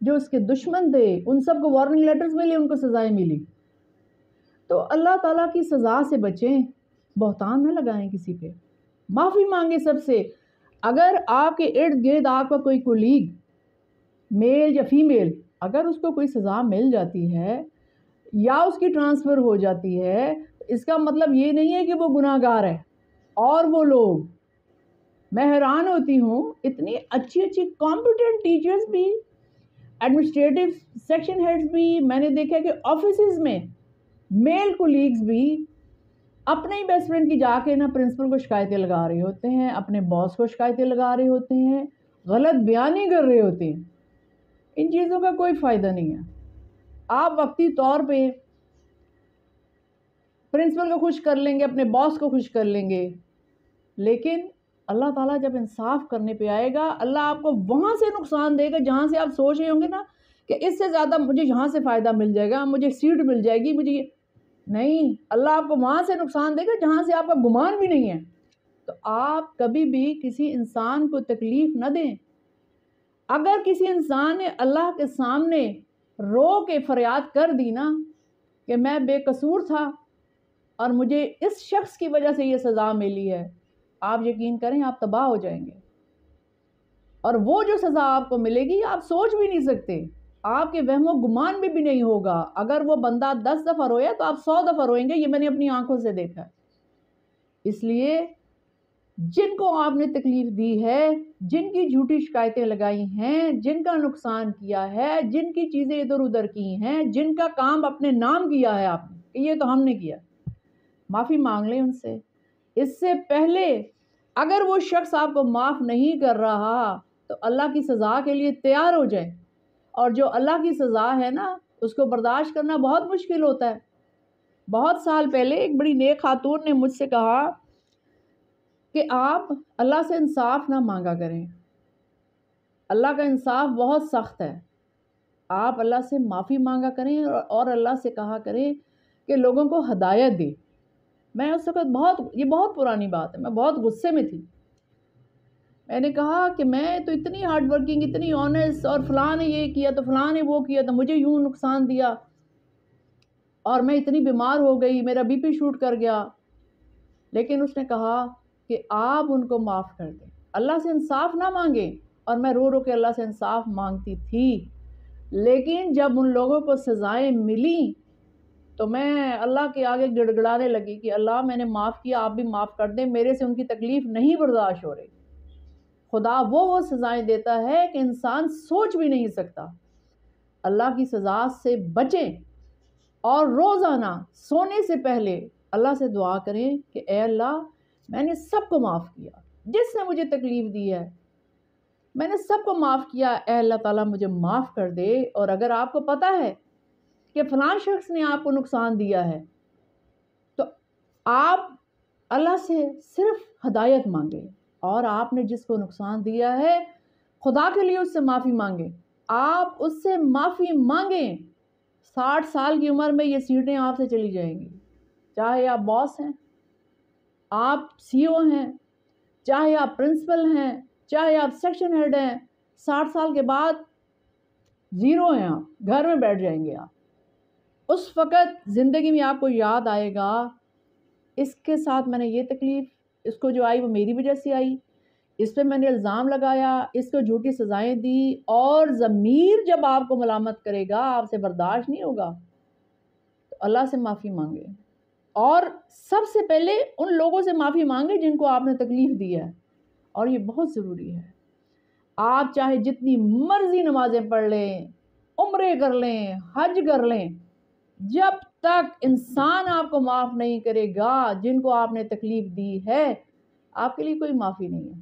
جو اس کے دشمن تھے ان سب کو وارننگ لیٹرز ملی، ان کو سزائیں ملی۔ تو اللہ تعالیٰ کی سزا سے بچیں، بہتان نہ لگائیں کسی پہ، معافی مانگیں سب سے۔ اگر آپ کے ارد گرد آپ کا کوئی کولیگ میل یا فیمیل، اگر اس کو کوئی سزا مل جاتی ہے یا اس کی ٹرانسفر ہو جاتی ہے، اس کا مطلب یہ نہیں ہے کہ وہ گناہ گار ہے۔ اور وہ لوگ، میں حیران ہوتی ہوں، اتنی اچھی اچھی کمپیٹنٹ ٹیچرز بھی، ایڈمنسٹریٹو سیکشن ہیڈز بھی، میں نے دیکھا کہ آفیسز میں میل کولیگز بھی اپنے ہی بیسٹ فرینڈ کی جا کے نا پرنسپل کو شکایتیں لگا رہے ہوتے ہیں، اپنے باس کو شکایتیں لگا رہے ہوتے ہیں، غلط بیانی کر رہے ہوتے ہیں۔ ان چیزوں کا کوئی فائدہ نہیں ہے۔ آپ وقتی طور پہ پرنسپل کو خوش کر لیں گے، اپنے باس کو خوش کر لیں گے، لیکن اللہ تعالیٰ جب انصاف کرنے پہ آئے گا، اللہ آپ کو وہاں سے نقصان دے گا جہاں سے آپ سوچ رہے ہوں گے نا کہ اس سے زیادہ مجھے یہاں سے فائدہ مل جائے گا، مجھے سیٹ مل جائے گی، مجھے نہیں، اللہ آپ کو وہاں سے نقصان دے گا جہاں سے آپ کا گمان بھی نہیں ہے۔ تو آپ کبھی بھی کسی انسان کو تکلیف نہ دیں۔ اگر کسی انسان نے اللہ کے سامنے رو کے فریاد کر دی نا کہ میں بے قصور تھا اور مجھے اس شخص کی وجہ سے یہ سزا ملی ہے، آپ یقین کریں آپ تباہ ہو جائیں گے، اور وہ جو سزا آپ کو ملے گی آپ سوچ بھی نہیں سکتے، آپ کے وہم و گمان میں بھی نہیں ہوگا۔ اگر وہ بندہ 10 دفعہ رویا تو آپ 100 دفعہ روئیں گے، یہ میں نے اپنی آنکھوں سے دیکھا ہے۔ اس لیے جن کو آپ نے تکلیف دی ہے، جن کی جھوٹی شکایتیں لگائی ہیں، جن کا نقصان کیا ہے، جن کی چیزیں ادھر ادھر کی ہیں، جن کا کام اپنے نام کیا ہے آپ نے کہ یہ تو ہم نے کیا، معافی مانگ لیں ان سے۔ اس سے پہلے اگر وہ شخص آپ کو معاف نہیں کر رہا تو اللہ کی سزا کے لیے تیار ہو جائیں، اور جو اللہ کی سزا ہے نا اس کو برداشت کرنا بہت مشکل ہوتا ہے۔ بہت سال پہلے ایک بڑی نیک خاتون نے مجھ سے کہا کہ آپ اللہ سے انصاف نہ مانگا کریں، اللہ کا انصاف بہت سخت ہے، آپ اللہ سے معافی مانگا کریں اور اللہ سے کہا کریں کہ لوگوں کو ہدایت دے۔ میں اس وقت یہ بہت پرانی بات ہے، میں بہت غصے میں تھی۔ میں نے کہا کہ میں تو اتنی ہارڈ ورکنگ، اتنی آنیسٹ، اور فلاں نے یہ کیا تو فلاں نے وہ کیا تو مجھے یوں نقصان دیا، اور میں اتنی بیمار ہو گئی، میرا بی پی شوٹ کر گیا۔ لیکن اس نے کہا کہ آپ ان کو معاف کر دیں، اللہ سے انصاف نہ مانگیں، اور میں رو رو کے اللہ سے انصاف مانگتی تھی۔ لیکن جب ان لوگوں کو سزائیں ملیں تو میں اللہ کے آگے گڑ گڑانے لگی کہ اللہ میں نے معاف کیا، آپ بھی معاف کر دیں، میرے سے ان کی تکلیف نہیں برداشت ہو رہی۔ خدا وہ سزائیں دیتا ہے کہ انسان سوچ بھی نہیں سکتا۔ اللہ کی سزا سے بچیں، اور روزانہ سونے سے پہلے اللہ سے دعا کریں کہ اے اللہ میں نے سب کو معاف کیا، جس نے مجھے تکلیف دی ہے میں نے سب کو معاف کیا، اے اللہ تعالیٰ مجھے معاف کر دے۔ اور اگر آپ کو پتہ ہے کہ فلاں شخص نے آپ کو نقصان دیا ہے تو آپ اللہ سے صرف ہدایت مانگیں، اور آپ نے جس کو نقصان دیا ہے خدا کے لیے اس سے معافی مانگیں، آپ اس سے معافی مانگیں۔ 60 سال کی عمر میں یہ سیٹیں آپ سے چلی جائیں گی، چاہے آپ باس ہیں، آپ سی او ہیں، چاہے آپ پرنسپل ہیں، چاہے آپ سیکشن ہیڈ ہیں، 60 سال کے بعد زیرو ہیں، آپ گھر میں بیٹھ جائیں گے۔ آپ اس وقت زندگی میں آپ کو یاد آئے گا اس کے ساتھ میں نے یہ تکلیف، اس کو جو آئی وہ میری وجہ سے آئی، اس پہ میں نے الزام لگایا، اس کو جھوٹی سزائیں دی، اور ضمیر جب آپ کو ملامت کرے گا آپ سے برداشت نہیں ہوگا، تو اللہ سے معافی مانگے، اور سب سے پہلے ان لوگوں سے معافی مانگے جن کو آپ نے تکلیف دی ہے، اور یہ بہت ضروری ہے۔ آپ چاہے جتنی مرضی نمازیں پڑھ لیں، عمرے کر لیں، حج کر لیں، جب تک انسان آپ کو معاف نہیں کرے گا جن کو آپ نے تکلیف دی ہے، آپ کے لیے کوئی معافی نہیں ہے۔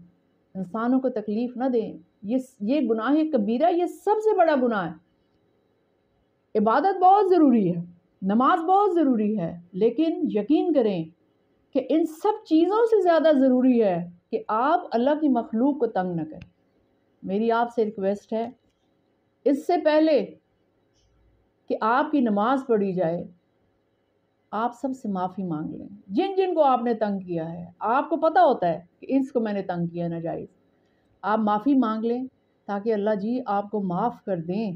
انسانوں کو تکلیف نہ دیں، یہ گناہ کبیرہ، یہ سب سے بڑا گناہ ہے۔ عبادت بہت ضروری ہے، نماز بہت ضروری ہے، لیکن یقین کریں کہ ان سب چیزوں سے زیادہ ضروری ہے کہ آپ اللہ کی مخلوق کو تنگ نہ کریں۔ میری آپ سے ریکویسٹ ہے، اس سے پہلے کہ آپ کی نماز پڑھی جائے آپ سب سے معافی مانگ لیں، جن جن کو آپ نے تنگ کیا ہے، آپ کو پتہ ہوتا ہے کہ اس کو میں نے تنگ کیا ناجائز، آپ معافی مانگ لیں، تاکہ اللہ جی آپ کو معاف کر دیں۔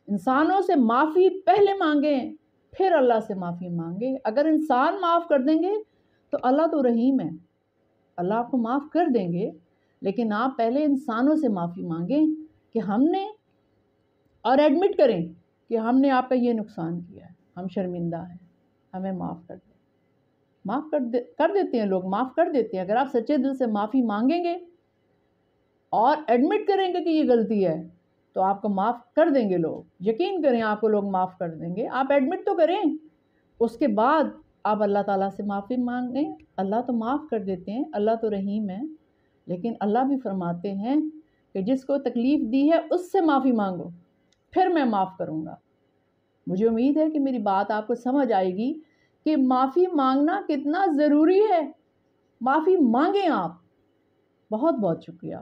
انسانوں سے معافی پہلے مانگیں، پھر اللہ سے معافی مانگیں۔ اگر انسان معاف کر دیں گے تو اللہ تو رحیم ہے، اللہ آپ کو معاف کر دیں گے، لیکن آپ پہلے انسانوں سے معافی مانگیں کہ ہم نے، اور ایڈمٹ کریں کہ ہم نے آپ کا یہ نقصان کیا ہے، ہم شرمندہ ہیں، ہمیں معاف کر دیں۔ معاف کر دیتے ہیں لوگ، معاف کر دیتے ہیں۔ اگر آپ سچے دل سے معافی مانگیں گے اور ایڈمٹ کریں گے کہ یہ غلطی ہے تو آپ کو معاف کر دیں گے لوگ، یقین کریں آپ کو لوگ معاف کر دیں گے۔ آپ ایڈمٹ تو کریں، اس کے بعد آپ اللہ تعالیٰ سے معافی مانگیں، اللہ تو معاف کر دیتے ہیں، اللہ تو رحیم ہے، لیکن اللہ بھی فرماتے ہیں کہ جس کو تکلیف دی ہے اس سے معافی مانگو، پھر میں معاف کروں گا۔ مجھے امید ہے کہ میری بات آپ کو سمجھ آئے گی کہ معافی مانگنا کتنا ضروری ہے۔ معافی مانگیں آپ۔ بہت بہت شکریہ۔